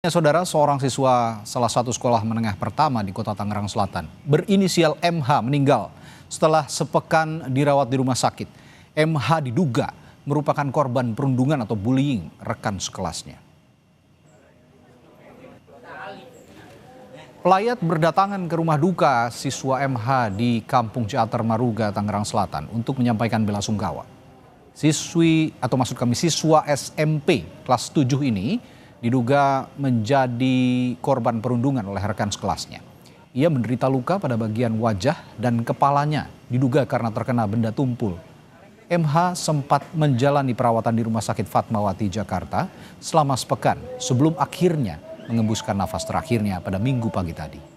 Ya, Saudara, seorang siswa salah satu sekolah menengah pertama di Kota Tangerang Selatan berinisial MH meninggal setelah sepekan dirawat di rumah sakit. MH diduga merupakan korban perundungan atau bullying rekan sekelasnya. Pelayat berdatangan ke rumah duka siswa MH di Kampung Ciater Maruga, Tangerang Selatan untuk menyampaikan bela sungkawa. Siswa SMP kelas 7 ini diduga menjadi korban perundungan oleh rekan sekelasnya. Ia menderita luka pada bagian wajah dan kepalanya, diduga karena terkena benda tumpul. MH sempat menjalani perawatan di Rumah Sakit Fatmawati, Jakarta selama sepekan sebelum akhirnya mengembuskan nafas terakhirnya pada Minggu pagi tadi.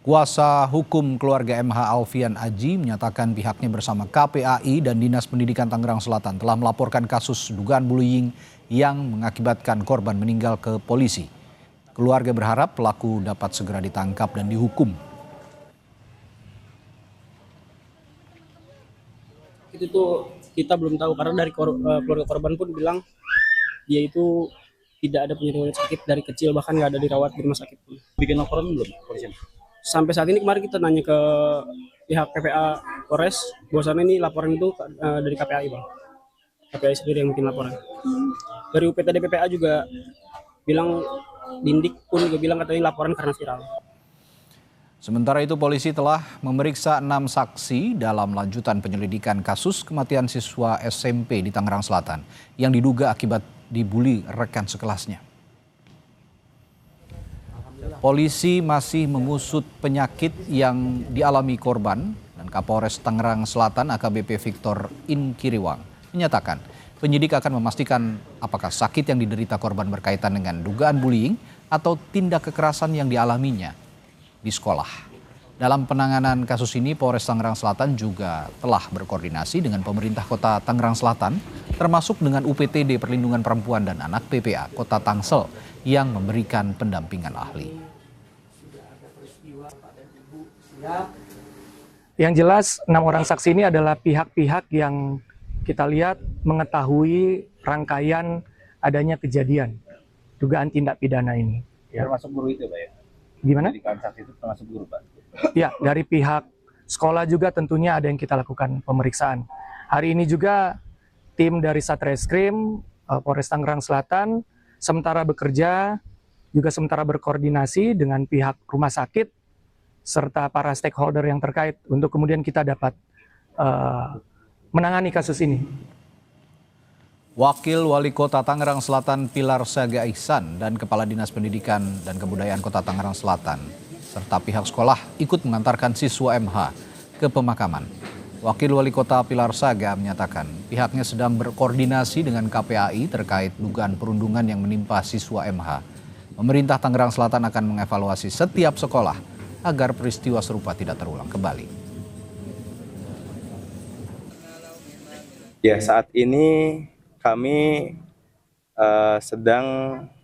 Kuasa hukum keluarga MH Alfian Aji menyatakan pihaknya bersama KPAI dan Dinas Pendidikan Tangerang Selatan telah melaporkan kasus dugaan bullying yang mengakibatkan korban meninggal ke polisi. Keluarga berharap pelaku dapat segera ditangkap dan dihukum. Itu tuh kita belum tahu karena dari keluarga korban pun bilang dia itu tidak ada punya riwayat sakit dari kecil, bahkan nggak ada dirawat di rumah sakit pun. Bikin laporan belum polisi? Sampai saat ini kemarin kita nanya ke pihak PPA Polres, bahwasannya ini laporan itu dari KPAI, Bang. KPAI sendiri yang bikin laporan. Dari UPTD PPA juga bilang, Dindik pun juga bilang katanya laporan karena viral. Sementara itu polisi telah memeriksa 6 saksi dalam lanjutan penyelidikan kasus kematian siswa SMP di Tangerang Selatan yang diduga akibat dibully rekan sekelasnya. Polisi masih mengusut penyakit yang dialami korban dan Kapolres Tangerang Selatan AKBP Victor Inkiriwang menyatakan penyidik akan memastikan apakah sakit yang diderita korban berkaitan dengan dugaan bullying atau tindak kekerasan yang dialaminya di sekolah. Dalam penanganan kasus ini, Polres Tangerang Selatan juga telah berkoordinasi dengan pemerintah Kota Tangerang Selatan, termasuk dengan UPTD Perlindungan Perempuan dan Anak PPA Kota Tangsel yang memberikan pendampingan ahli. Yang jelas 6 orang saksi ini adalah pihak-pihak yang kita lihat mengetahui rangkaian adanya kejadian dugaan tindak pidana ini. Ya. Termasuk guru itu, Pak, ya? Gimana? Jadi saksi itu termasuk guru, Pak? Ya, dari pihak sekolah juga tentunya ada yang kita lakukan pemeriksaan. Hari ini juga tim dari Satreskrim Polres Tangerang Selatan sementara bekerja, juga sementara berkoordinasi dengan pihak rumah sakit serta para stakeholder yang terkait untuk kemudian kita dapat menangani kasus ini. Wakil Wali Kota Tangerang Selatan Pilar Saga Ihsan dan Kepala Dinas Pendidikan dan Kebudayaan Kota Tangerang Selatan serta pihak sekolah ikut mengantarkan siswa MH ke pemakaman. Wakil Wali Kota Pilar Saga menyatakan pihaknya sedang berkoordinasi dengan KPAI terkait dugaan perundungan yang menimpa siswa MH. Pemerintah Tangerang Selatan akan mengevaluasi setiap sekolah agar peristiwa serupa tidak terulang kembali. Ya, saat ini kami sedang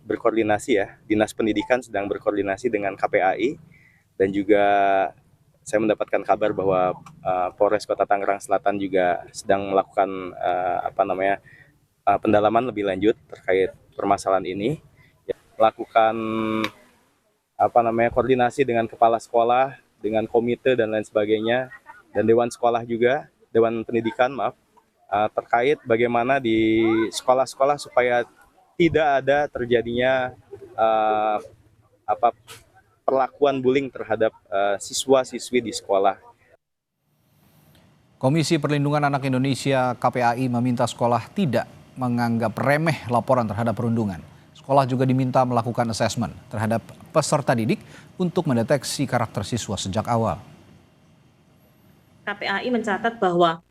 berkoordinasi ya, Dinas Pendidikan sedang berkoordinasi dengan KPAI dan juga saya mendapatkan kabar bahwa Polres Kota Tangerang Selatan juga sedang melakukan pendalaman lebih lanjut terkait permasalahan ini. Ya, melakukan koordinasi dengan kepala sekolah, dengan komite dan lain sebagainya, dan dewan sekolah juga, dewan pendidikan terkait bagaimana di sekolah-sekolah supaya tidak ada terjadinya perlakuan bullying terhadap siswa-siswi di sekolah. Komisi Perlindungan Anak Indonesia KPAI meminta sekolah tidak menganggap remeh laporan terhadap perundungan. Sekolah juga diminta melakukan asesmen terhadap peserta didik untuk mendeteksi karakter siswa sejak awal. KPAI mencatat bahwa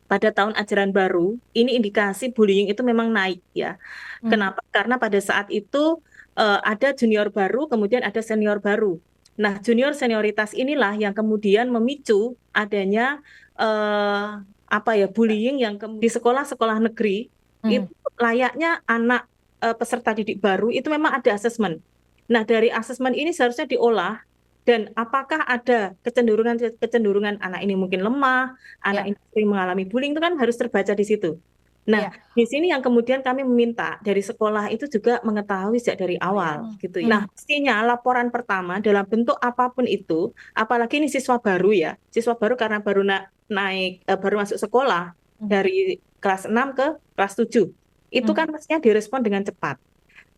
pada tahun ajaran baru ini indikasi bullying itu memang naik ya. Kenapa? Karena pada saat itu ada junior baru, kemudian ada senior baru. Nah, junior senioritas inilah yang kemudian memicu adanya bullying yang di sekolah-sekolah negeri. Itu layaknya anak peserta didik baru itu memang ada asesmen. Nah, dari asesmen ini seharusnya diolah dan apakah ada kecenderungan anak ini mungkin lemah, anak ini sering mengalami bullying, itu kan harus terbaca di situ. Nah, di sini yang kemudian kami meminta dari sekolah itu juga mengetahui sejak dari awal gitu ya. Nah, pastinya laporan pertama dalam bentuk apapun itu, apalagi ini siswa baru ya, siswa baru karena baru baru masuk sekolah dari kelas 6 ke kelas 7. Itu kan mestinya direspon dengan cepat.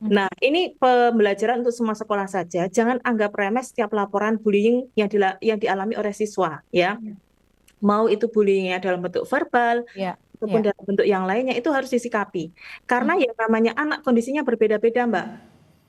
Nah, ini pembelajaran untuk semua sekolah saja. Jangan anggap remeh setiap laporan bullying yang dialami oleh siswa ya. Mau itu bullyingnya dalam bentuk verbal, ataupun dalam bentuk yang lainnya, itu harus disikapi. Karena yang namanya anak kondisinya berbeda-beda, Mbak.